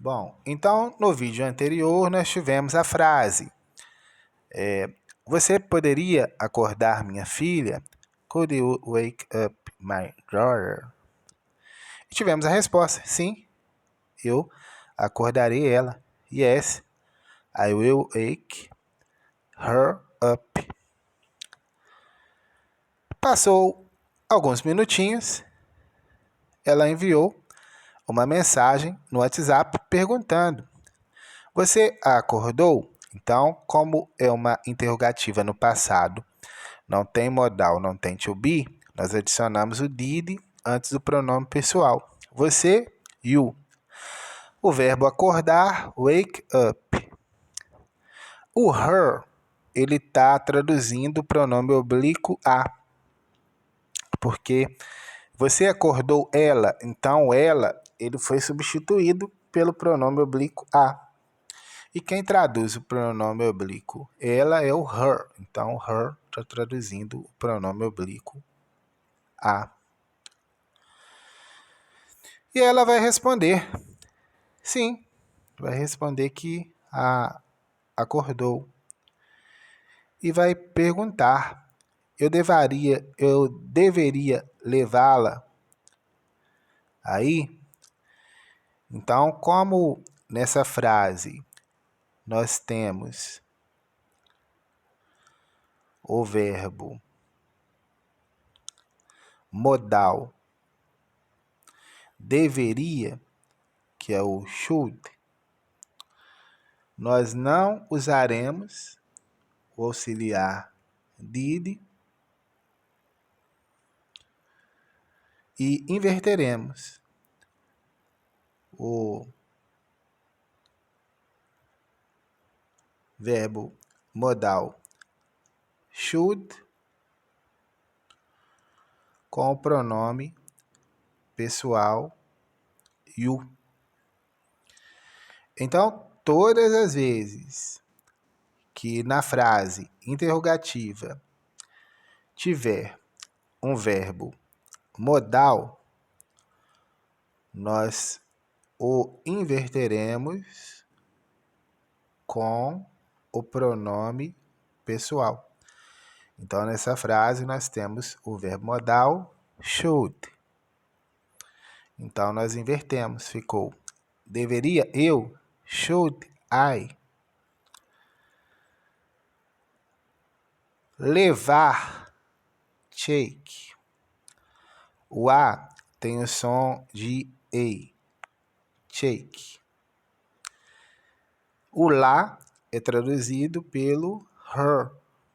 Bom, então no vídeo anterior nós tivemos a frase: você poderia acordar minha filha? Could you wake up my daughter? E tivemos a resposta: sim, eu acordarei ela. Yes, I will wake her up. Passou alguns minutinhos, ela enviou uma mensagem no WhatsApp perguntando: você acordou? Então, como é uma interrogativa no passado, não tem modal, não tem to be, nós adicionamos o did antes do pronome pessoal. Você, you. O verbo acordar, wake up. O her, ele está traduzindo o pronome oblíquo a, porque você acordou ela, então ela, ele foi substituído pelo pronome oblíquo a. E quem traduz o pronome oblíquo? Ela é o her. Então, her está traduzindo o pronome oblíquo a. E ela vai responder, sim, vai responder que acordou. E vai perguntar, eu deveria levá-la aí? Então, como nessa frase nós temos o verbo modal deveria, que é o should, nós não usaremos o auxiliar did e inverteremos o verbo modal should com o pronome pessoal you. Então, todas as vezes que na frase interrogativa tiver um verbo modal, nós o inverteremos com o pronome pessoal. Então, nessa frase, nós temos o verbo modal should. Então, nós invertemos. Ficou deveria eu, should I. Levar, take. O A tem o som de E, take. O lá é traduzido pelo her,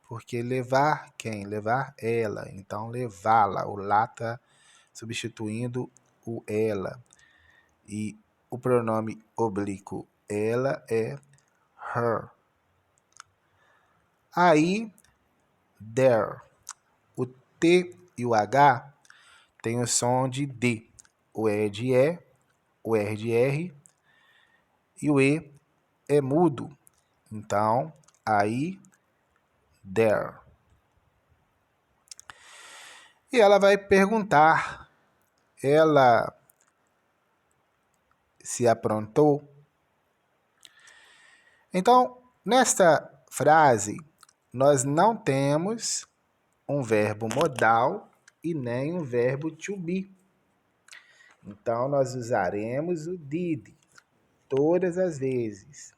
porque levar quem? Levar ela. Então, levá-la. O lá está substituindo o ela. E o pronome oblíquo ela é her. Aí, there. O T e o H tem o som de D. O E de E, o R de R e o E é mudo. Então, aí, there. E ela vai perguntar, ela se aprontou? Então, nesta frase, nós não temos um verbo modal e nem um verbo to be. Então, nós usaremos o did todas as vezes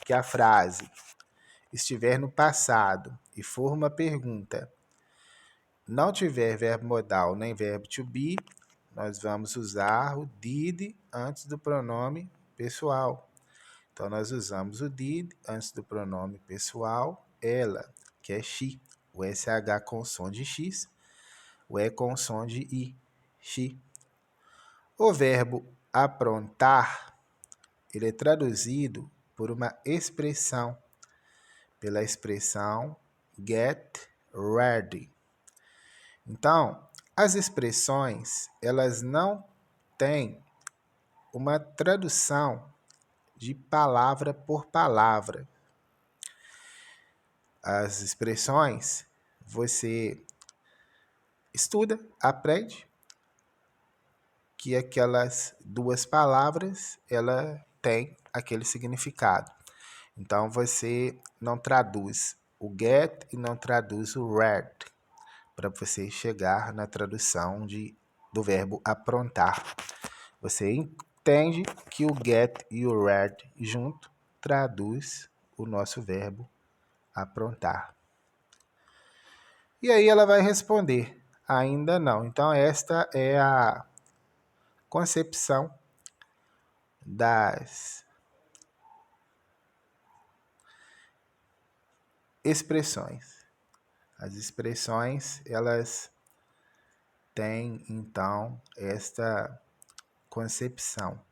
que a frase estiver no passado e for uma pergunta, não tiver verbo modal nem verbo to be, nós vamos usar o did antes do pronome pessoal. Então, nós usamos o did antes do pronome pessoal, ela, que é she, o SH com som de X, o E com som de I, she. O verbo aprontar, ele é traduzido por uma expressão, pela expressão get ready. Então, as expressões, elas não têm uma tradução de palavra por palavra. As expressões, você estuda, aprende que aquelas duas palavras, ela tem aquele significado. Então, você não traduz o get e não traduz o read, para você chegar na tradução do verbo aprontar. Você entende que o get e o read junto traduz o nosso verbo aprontar. E aí ela vai responder, ainda não. Então, esta é a concepção das expressões. As expressões, elas têm, então, esta concepção,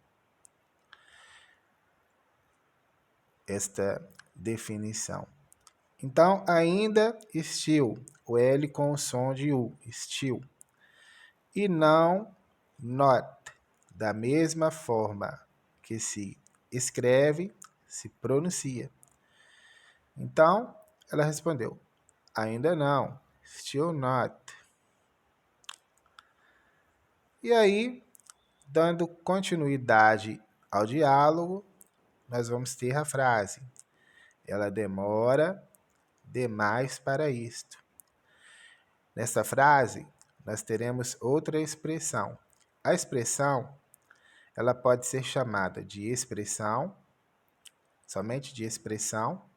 esta definição. Então, ainda still, o L com o som de U, still. E não not, da mesma forma que se escreve, se pronuncia. Então, ela respondeu, ainda não, still not. E aí, dando continuidade ao diálogo, nós vamos ter a frase, ela demora demais para isto. Nessa frase, nós teremos outra expressão. A expressão, ela pode ser chamada de expressão, somente de expressão,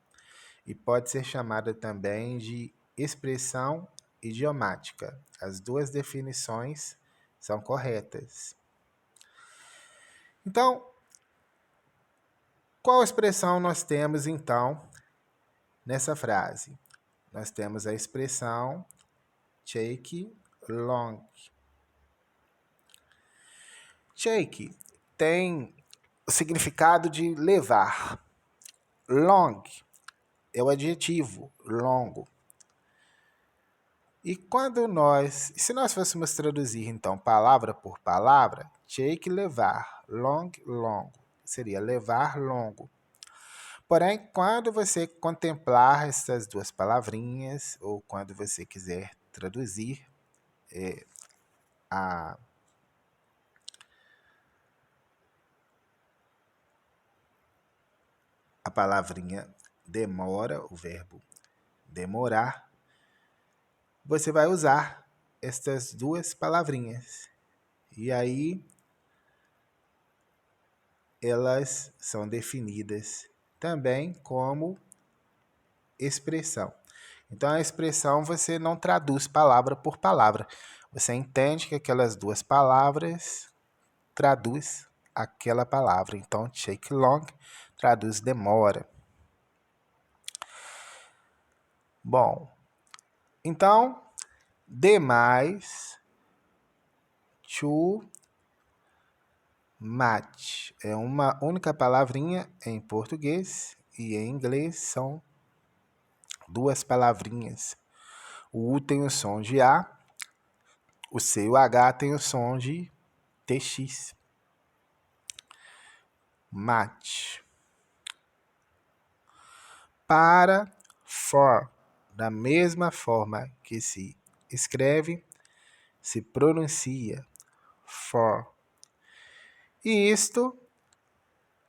e pode ser chamada também de expressão idiomática. As duas definições são corretas. Então, qual expressão nós temos, então, nessa frase? Nós temos a expressão take long. Take tem o significado de levar. Long é o adjetivo longo. E se nós fôssemos traduzir então palavra por palavra, take levar, long, longo, seria levar longo. Porém, quando você contemplar essas duas palavrinhas, ou quando você quiser traduzir a palavrinha demora, o verbo demorar, você vai usar estas duas palavrinhas. E aí, elas são definidas também como expressão. Então, a expressão você não traduz palavra por palavra. Você entende que aquelas duas palavras traduz aquela palavra. Então, take long traduz demora. Bom, então, demais, too much. É uma única palavrinha em português e em inglês são duas palavrinhas. O U tem o som de A, o C e o H tem o som de TX. Much. Para, for, da mesma forma que se escreve, se pronuncia, for. E isto,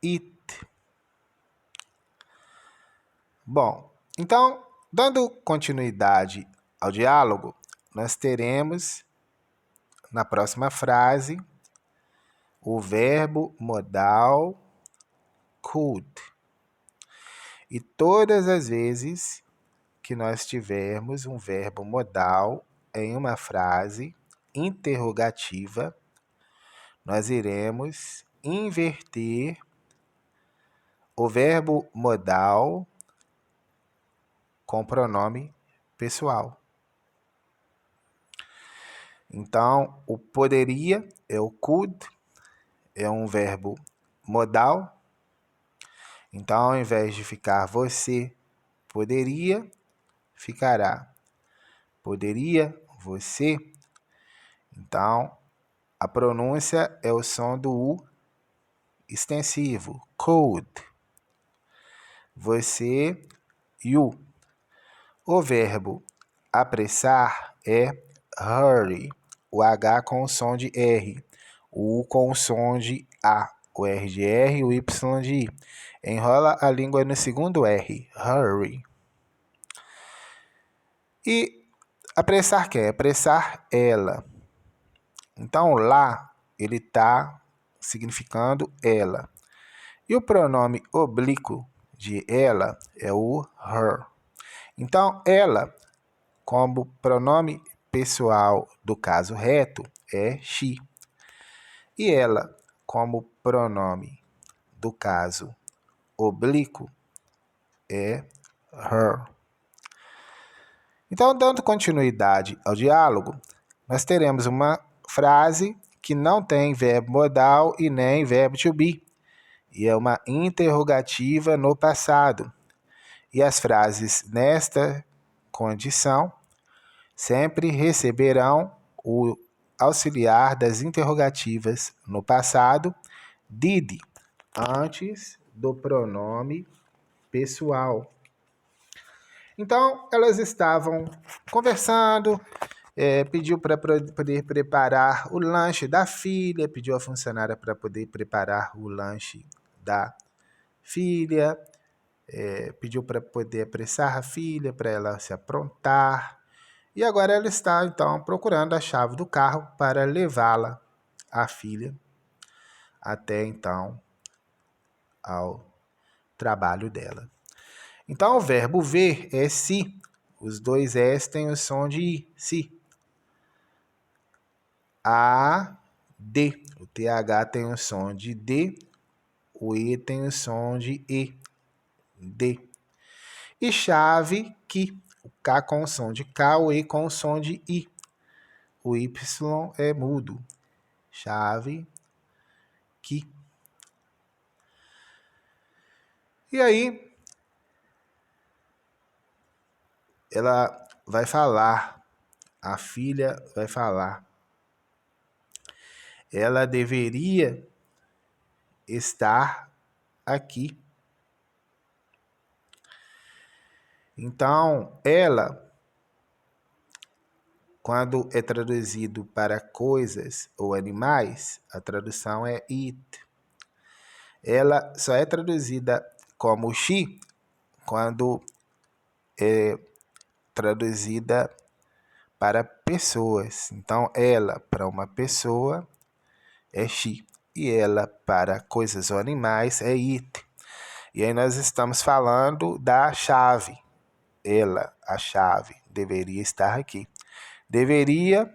it. Bom, então, dando continuidade ao diálogo, nós teremos na próxima frase o verbo modal could. E todas as vezes que nós tivermos um verbo modal em uma frase interrogativa, nós iremos inverter o verbo modal com pronome pessoal. Então, o poderia é o could, é um verbo modal. Então, ao invés de ficar você poderia, ficará poderia você. Então, a pronúncia é o som do U extensivo, could. Você, you. O verbo apressar é hurry, o H com o som de R, o U com o som de A. o R de R e o Y de I. Enrola a língua no segundo R. Hurry. E apressar quem? Apressar ela. Então, lá, ele está significando ela. E o pronome oblíquo de ela é o her. Então, ela, como pronome pessoal do caso reto, é she. E ela, como pronome do caso oblíquo, é her. Então, dando continuidade ao diálogo, nós teremos uma frase que não tem verbo modal e nem verbo to be, e é uma interrogativa no passado. E as frases nesta condição sempre receberão o auxiliar das interrogativas no passado, did, antes do pronome pessoal. Então, elas estavam conversando, pediu para poder preparar o lanche da filha, pediu à funcionária para poder preparar o lanche da filha, pediu para poder apressar a filha, para ela se aprontar. E agora ela está, então, procurando a chave do carro para levá-la, a filha, até, então, ao trabalho dela. Então, o verbo ver é se. Os dois S têm o som de I, se. A, D. O TH tem o som de D, o E tem o som de E, D. E chave, que. O K com o som de K, o E com o som de I. O Y é mudo. Chave, que. E aí, ela vai falar, a filha vai falar. Ela deveria estar aqui. Então, ela, quando é traduzido para coisas ou animais, a tradução é it. Ela só é traduzida como she quando é traduzida para pessoas. Então, ela para uma pessoa é she e ela para coisas ou animais é it. E aí nós estamos falando da chave. Ela, a chave, deveria estar aqui. Deveria,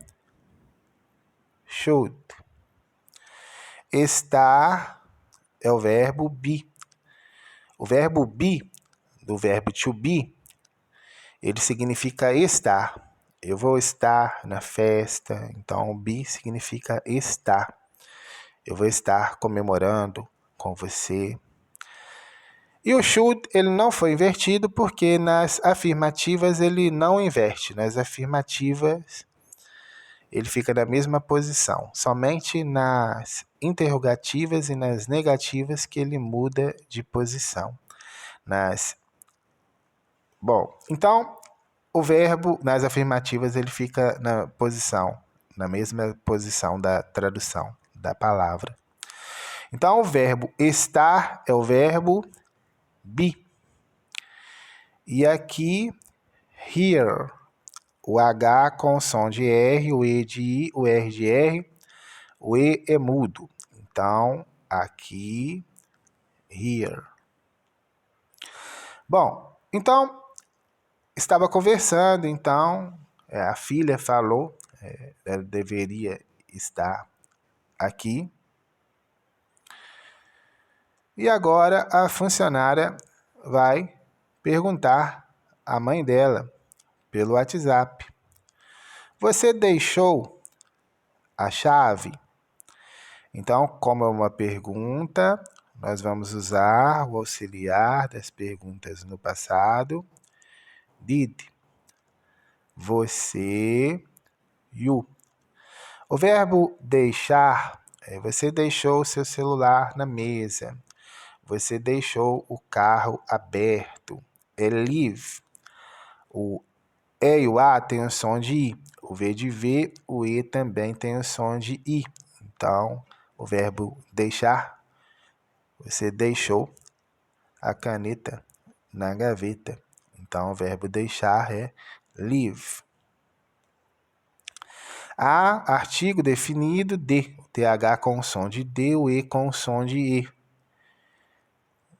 should. Estar é o verbo be. O verbo be, do verbo to be, ele significa estar. Eu vou estar na festa, então be significa estar. Eu vou estar comemorando com você. E o should, ele não foi invertido porque nas afirmativas ele não inverte. Nas afirmativas ele fica na mesma posição. Somente nas interrogativas e nas negativas que ele muda de posição. Bom, então o verbo nas afirmativas ele fica na mesma posição da tradução da palavra. Então o verbo estar é o verbo be. E aqui, here, o H com som de R, o E de I, o R de R, o E é mudo. Então, aqui, here. Bom, então, estava conversando, então, a filha falou, ela deveria estar aqui. E agora a funcionária vai perguntar à mãe dela pelo WhatsApp: você deixou a chave? Então, como é uma pergunta, nós vamos usar o auxiliar das perguntas no passado. Did. Você, you. O verbo deixar, você deixou o seu celular na mesa. Você deixou o carro aberto. É leave. O E e o A tem o som de I. O V de V, o E também tem o som de I. Então, o verbo deixar Você deixou a caneta na gaveta. Então, o verbo deixar é leave. A, artigo definido de, o TH com o som de D, o E com o som de E.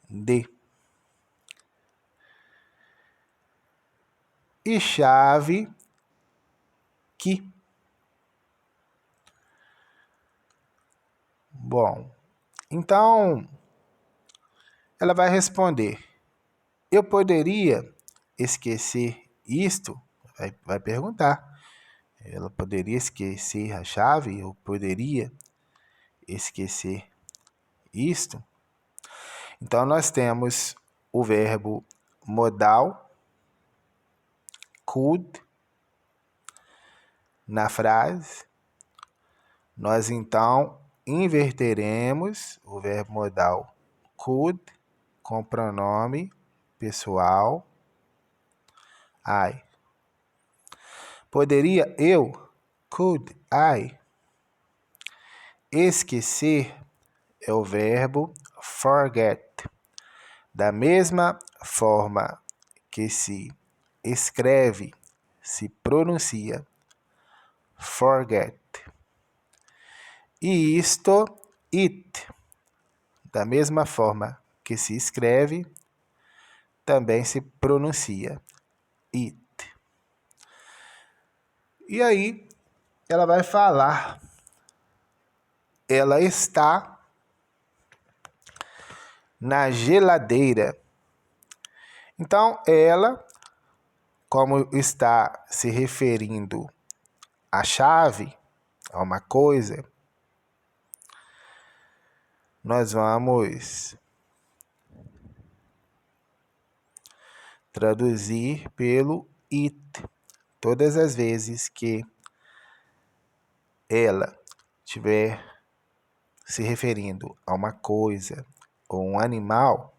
De. E chave, que. Bom, então, ela vai responder, eu poderia esquecer isto? Vai perguntar. Ela poderia esquecer a chave? Eu poderia esquecer isto? Então, nós temos o verbo modal, could, na frase. Nós, então, inverteremos o verbo modal could com pronome pessoal I. Poderia eu? Could I? Esquecer é o verbo forget. Da mesma forma que se escreve, se pronuncia forget. E isto, it. Da mesma forma que se escreve, também se pronuncia it. E aí, ela vai falar, ela está na geladeira. Então, ela, como está se referindo à chave, a uma coisa, nós vamos traduzir pelo it. Todas as vezes que ela estiver se referindo a uma coisa ou um animal,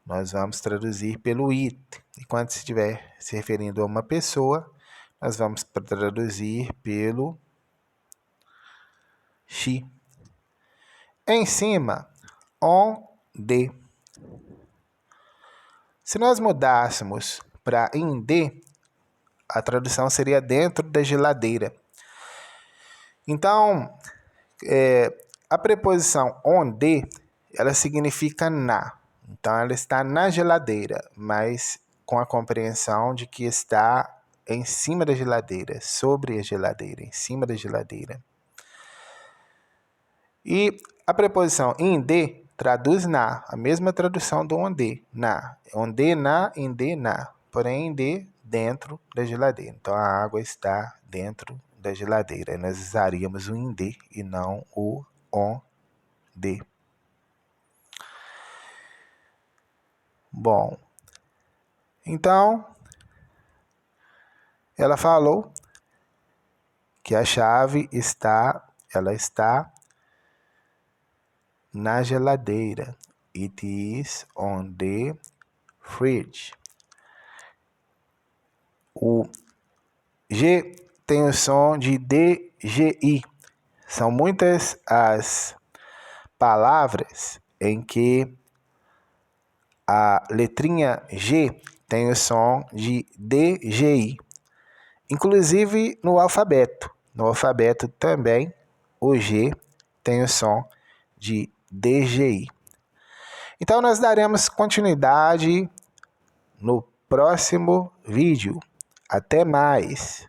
nós vamos traduzir pelo it. E quando estiver se referindo a uma pessoa, nós vamos traduzir pelo she. Em cima, on the. Se nós mudássemos para in the, a tradução seria dentro da geladeira. Então, a preposição on the, ela significa na. Então, ela está na geladeira, mas com a compreensão de que está em cima da geladeira, sobre a geladeira, em cima da geladeira. E a preposição in the traduz na, a mesma tradução do on the, na. On the, na, in the, na. Porém, in the, dentro da geladeira. Então, a água está dentro da geladeira. Nós usaríamos o in the e não o on the. Bom, então, ela falou que a chave está na geladeira. It is on the fridge. O G tem o som de DGI. São muitas as palavras em que a letrinha G tem o som de DGI. Inclusive no alfabeto. No alfabeto também o G tem o som de DGI. Então, nós daremos continuidade no próximo vídeo. Até mais.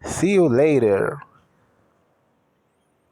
See you later.